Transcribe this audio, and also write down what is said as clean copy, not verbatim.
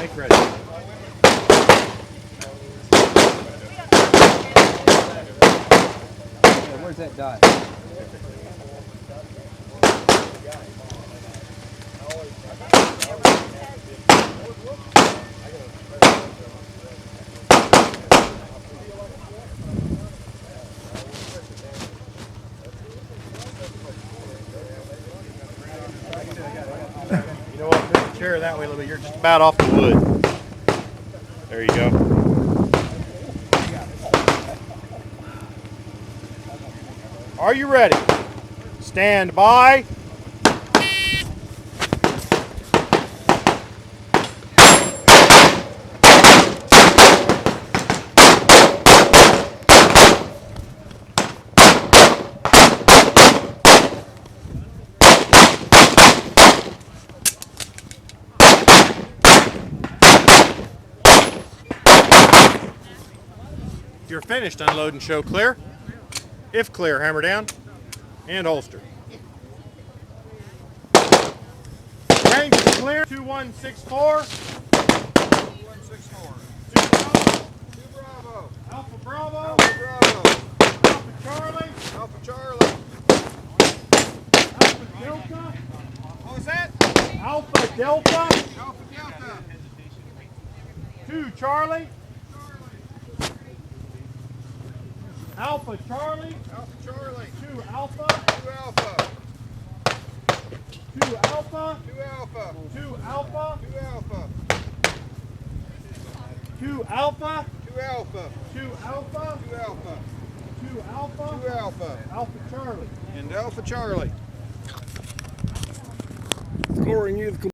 Make ready. Yeah, where's that dot? You know what? Move the chair that way a little bit. You're just about off the wood. There you go. Are you ready? Stand by. If you're finished, unload and show clear. If clear, hammer down and holster. Range is clear. 2164. 2164. 2 Bravo. Alpha Bravo. Alpha Bravo. Alpha Charlie. Alpha Charlie. Alpha Delta. What was that? Alpha Delta. Alpha Delta. 2 Charlie. Alpha Charlie. Alpha Charlie. 2 Alpha. 2 Alpha. 2 Alpha. 2 Alpha. 2 Alpha. 2 Alpha. 2 Alpha. 2 Alpha. 2 Alpha. 2 Alpha. 2 Alpha. 2 Alpha. Alpha Charlie. And Alpha Charlie. Scoring you the